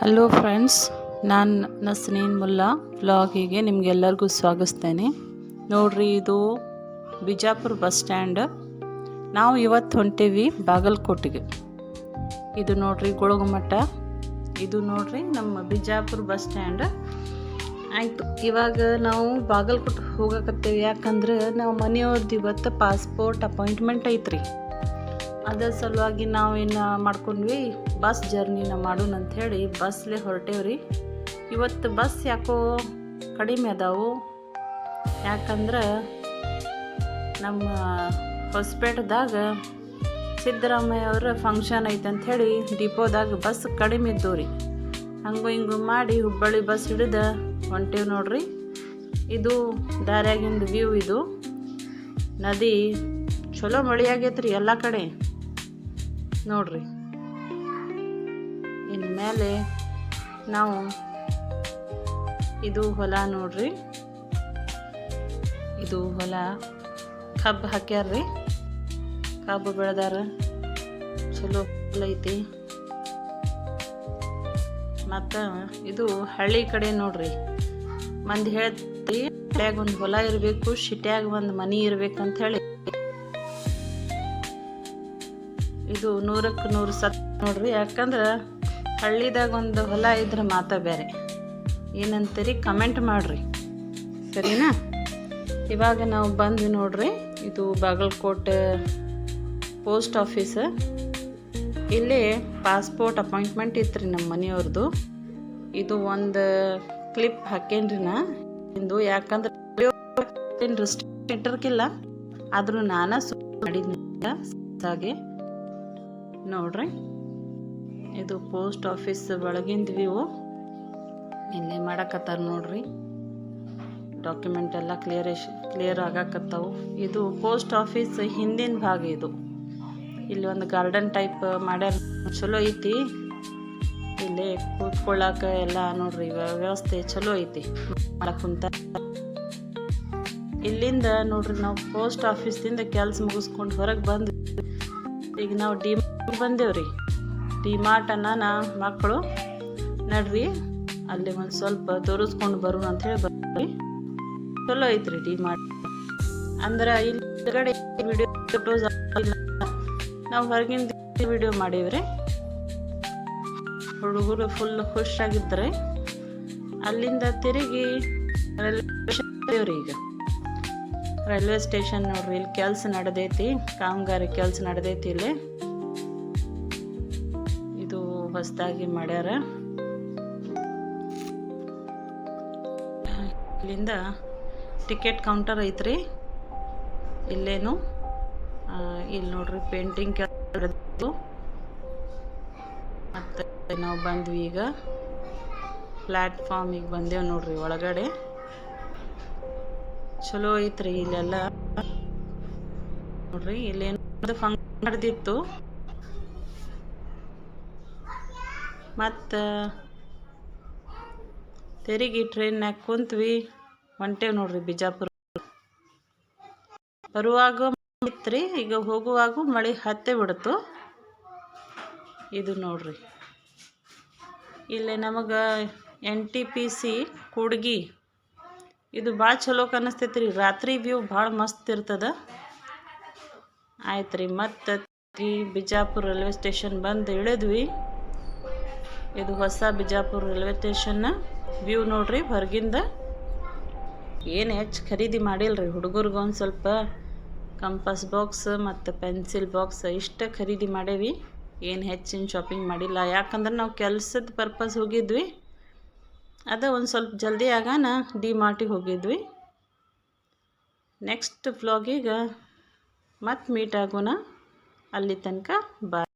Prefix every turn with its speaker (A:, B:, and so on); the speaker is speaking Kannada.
A: ಹಲೋ ಫ್ರೆಂಡ್ಸ್, ನಾನು ನಸ್ರೀನ್ ಮುಲ್ಲಾ ವ್ಲಾಗಿಗೆ ನಿಮಗೆಲ್ಲರಿಗೂ ಸ್ವಾಗತಿಸ್ತೇನೆ. ನೋಡ್ರಿ, ಇದು ಬಿಜಾಪುರ ಬಸ್ ಸ್ಟ್ಯಾಂಡ್. ನಾವು ಇವತ್ತು ಹೊಂಟೇವಿ ಬಾಗಲಕೋಟೆಗೆ. ಇದು ನೋಡ್ರಿ ಗೊಳಗುಮಠ. ಇದು ನೋಡ್ರಿ ನಮ್ಮ ಬಿಜಾಪುರ ಬಸ್ ಸ್ಟ್ಯಾಂಡ್. ಆಯಿತು, ಇವಾಗ ನಾವು ಬಾಗಲಕೋಟೆ ಹೋಗಕತ್ತೇವೆ. ಯಾಕಂದ್ರೆ ನಾವು ಮನೆಯವ್ರದ್ದು ಇವತ್ತು ಪಾಸ್ಪೋರ್ಟ್ ಅಪಾಯಿಂಟ್ಮೆಂಟ್ ಐತ್ರಿ. ಅದರ ಸಲುವಾಗಿ ನಾವು ಏನು ಮಾಡ್ಕೊಂಡ್ವಿ, ಬಸ್ ಜರ್ನಿನ ಮಾಡೋಣ ಅಂಥೇಳಿ ಬಸ್ಲೇ ಹೊರಟೇವ್ರಿ. ಇವತ್ತು ಬಸ್ ಯಾಕೋ ಕಡಿಮೆ ಅದಾವು. ಯಾಕಂದ್ರೆ ನಮ್ಮ ಹೊಸಪೇಟೆದಾಗ ಸಿದ್ದರಾಮಯ್ಯ ಅವರ ಫಂಕ್ಷನ್ ಐತೆ ಅಂಥೇಳಿ ಡಿಪೋದಾಗ ಬಸ್ ಕಡಿಮೆ ಇದ್ದವು ರೀ. ಹಂಗೂ ಹಿಂಗೂ ಮಾಡಿ ಹುಬ್ಬಳ್ಳಿ ಬಸ್ ಹಿಡಿದು ಹೊಂಟೇವಿ ನೋಡ್ರಿ. ಇದು ದಾರ್ಯಾಗಿಂದ ವ್ಯೂ. ಇದು ನದಿ ಚಲೋ ಮಳೆ ಆಗೈತ್ರಿ ಎಲ್ಲ ಕಡೆ ನೋಡ್ರಿ. ಇನ್ಮೇಲೆ ನಾವು ಇದು ಹೊಲ ನೋಡ್ರಿ. ಇದು ಹೊಲ ಕಬ್ಬು ಹಾಕ್ಯಾರ್ರಿ. ಕಬ್ಬು ಬೆಳೆದಾರ, ಚಲೋ ಐತಿ. ಮತ್ತು ಇದು ಹಳ್ಳಿ ಕಡೆ ನೋಡ್ರಿ. ಮಂದಿ ಹೇಳ್ತಿ ಹಳ್ಳ್ಯಾಗ ಒಂದು ಹೊಲ ಇರಬೇಕು, ಸಿಟ್ಯಾಗ ಒಂದು ಮನೆ ಇರ್ಬೇಕಂತ ಹೇಳಿ. ಇದು 100ಕ್ಕೆ 100 ಸತ್ ನೋಡ್ರಿ. ಯಾಕಂದ್ರೆ ಹಳ್ಳಿದಾಗ ಒಂದು ಹೊಲ ಇದ್ರೆ ಮಾತಾ ಬೇರೆ. ಏನಂತೀರಿ ಕಮೆಂಟ್ ಮಾಡಿರಿ, ಸರಿನಾ? ಇವಾಗ ನಾವು ಬಂದ್ವಿ ನೋಡ್ರಿ. ಇದು ಬಾಗಲಕೋಟೆ ಪೋಸ್ಟ್ ಆಫೀಸ್. ಇಲ್ಲಿ ಪಾಸ್ಪೋರ್ಟ್ ಅಪಾಯಿಂಟ್ಮೆಂಟ್ ಇತ್ತು ರೀ ನಮ್ಮ ಮನೆಯವ್ರದ್ದು. ಇದು ಒಂದು ಕ್ಲಿಪ್ ಹಾಕೇನ್ರಿ ನಾ ಇಂದು. ಯಾಕಂದ್ರೆ ಇಟ್ಟಿರ್ಕಿಲ್ಲ, ಆದರೂ ನಾನು ಮಾಡಿದ್ನಿ ಹಾಗೆ ನೋಡ್ರಿ. ಇದು ಪೋಸ್ಟ್ ಆಫೀಸ್ ಒಳಗಿಂದ ವ್ಯೂ. ಇಲ್ಲೇ ಮಾಡಕತ್ತಾರ ನೋಡ್ರಿ. ಡಾಕ್ಯುಮೆಂಟ್ ಎಲ್ಲ ಕ್ಲಿಯರ್ ಆಗಾಕತ್ತಾವು. ಇದು ಪೋಸ್ಟ್ ಆಫೀಸ್ ಹಿಂದಿನ ಭಾಗ. ಇದು ಇಲ್ಲಿ ಒಂದು ಗಾರ್ಡನ್ ಟೈಪ್ ಮಾಡ್ಯಾರ, ಚಲೋ ಐತಿ. ಇಲ್ಲಿ ಕೂತ್ಕೊಳ್ಳಾಕ ಎಲ್ಲ ನೋಡ್ರಿ ವ್ಯವಸ್ಥೆ ಚಲೋ ಐತಿ. ಕುಂತ ಇಲ್ಲಿಂದ ನೋಡ್ರಿ ನಾವು ಪೋಸ್ಟ್ ಆಫೀಸ್ದಿಂದ ಕೆಲಸ ಮುಗಿಸ್ಕೊಂಡು ಹೊರಗೆ ಬಂದ್ವಿ. ಈಗ ನಾವು ಬಂದೇವ್ರಿ. ಡಿಮಾರ್ಟನ್ನ ಮಕ್ಕಳು ನಡ್ರಿ ಅಲ್ಲಿ ಒಂದು ಸ್ವಲ್ಪ ತೋರಿಸ್ಕೊಂಡು ಬರೋಣ ಅಂಥೇಳಿ ಬರ್ರಿ. ಚಲೋ ಐತ್ರಿ ಡಿಮಾರ್ಟ್. ಅಂದ್ರೆ ಇಲ್ಲಿಗಡೆ ವಿಡಿಯೋ ಫೋಟೋಸ್ ನಾವು ಹೊರಗಿಂದ ವಿಡಿಯೋ ಮಾಡೀವ್ರಿ. ಹುಡುಗರು ಫುಲ್ ಖುಷಿಯಾಗಿದ್ದಾರೆ. ಅಲ್ಲಿಂದ ತಿರುಗಿ ಈಗ ರೈಲ್ವೆ ಸ್ಟೇಷನ್ ನೋಡ್ರಿ. ಇಲ್ಲಿ ಕೆಲಸ ನಡೆದೈತಿ, ಕಾಮಗಾರಿ ಕೆಲಸ ನಡೆದೈತಿ. ಇಲ್ಲಿ ಇದು ಹೊಸದಾಗಿ ಮಾಡ್ಯಾರ. ಇಲ್ಲಿಂದ ಟಿಕೆಟ್ ಕೌಂಟರ್ ಐತ್ರಿ. ಇಲ್ಲೇನು ಇಲ್ಲಿ ನೋಡ್ರಿ ಪೇಂಟಿಂಗ್ ಕೆಲಸ. ಮತ್ತು ನಾವು ಬಂದ್ವಿ ಈಗ ಪ್ಲ್ಯಾಟ್ಫಾರ್ಮಿಗೆ ಬಂದೇವು ನೋಡ್ರಿ. ಒಳಗಡೆ ಚಲೋ ಐತ್ರಿ ಇಲ್ಲೆಲ್ಲ ನೋಡ್ರಿ. ಇಲ್ಲೇನು ಫಂಕ್ಷನ್ ನಡೆದಿತ್ತು. ಮತ್ತು ತೆರಿಗೆ ಟ್ರೈನ್ನಾಗ ಕುಂತ್ವಿ ಹೊಂಟೇವಿ ನೋಡ್ರಿ ಬಿಜಾಪುರ. ಬರುವಾಗ ಇತ್ರಿ, ಈಗ ಹೋಗುವಾಗ ಮಳೆ ಹತ್ತೇ ಬಿಡ್ತು. ಇದು ನೋಡ್ರಿ, ಇಲ್ಲೇ ನಮಗೆ NTPC ಕೂಡ್ಗಿ. ಇದು ಭಾಳ ಚಲೋ ಕಾಣಿಸ್ತೈತಿ ರೀ. ರಾತ್ರಿ ವ್ಯೂ ಭಾಳ ಮಸ್ತ್ ಇರ್ತದ. ಆಯ್ತು ರೀ, ಮತ್ತು ಬಿಜಾಪುರ ರೈಲ್ವೆ ಸ್ಟೇಷನ್ ಬಂದು ಇಳಿದ್ವಿ. ಇದು ಹೊಸ ಬಿಜಾಪುರ ರೈಲ್ವೆ ಸ್ಟೇಷನ್ನ ವ್ಯೂ ನೋಡ್ರಿ ಹೊರಗಿಂದ. ಏನು ಹೆಚ್ಚು ಖರೀದಿ ಮಾಡಿಲ್ರಿ. ಹುಡುಗರಿಗೆ ಒಂದು ಸ್ವಲ್ಪ ಕಂಪಾಸ್ ಬಾಕ್ಸ್ ಮತ್ತು ಪೆನ್ಸಿಲ್ ಬಾಕ್ಸ್ ಇಷ್ಟ ಖರೀದಿ ಮಾಡೇವಿ. ಏನು ಹೆಚ್ಚಿನ ಶಾಪಿಂಗ್ ಮಾಡಿಲ್ಲ. ಯಾಕಂದ್ರೆ ನಾವು ಕೆಲಸದ ಪರ್ಪಸ್ ಹೋಗಿದ್ವಿ. ಅದ ಒಂದು ಸ್ವಲ್ಪ ಜಲ್ದಿ ಆಗಾನ ಡಿಮಾರ್ಟಿಗೆ ಹೋಗಿದ್ವಿ. ನೆಕ್ಸ್ಟ್ ವ್ಲಾಗಿಗೆ ಮತ್ತೆ ಮೀಟ್ ಆಗೋಣ. ಅಲ್ಲಿ ತನಕ ಬಾಯ್.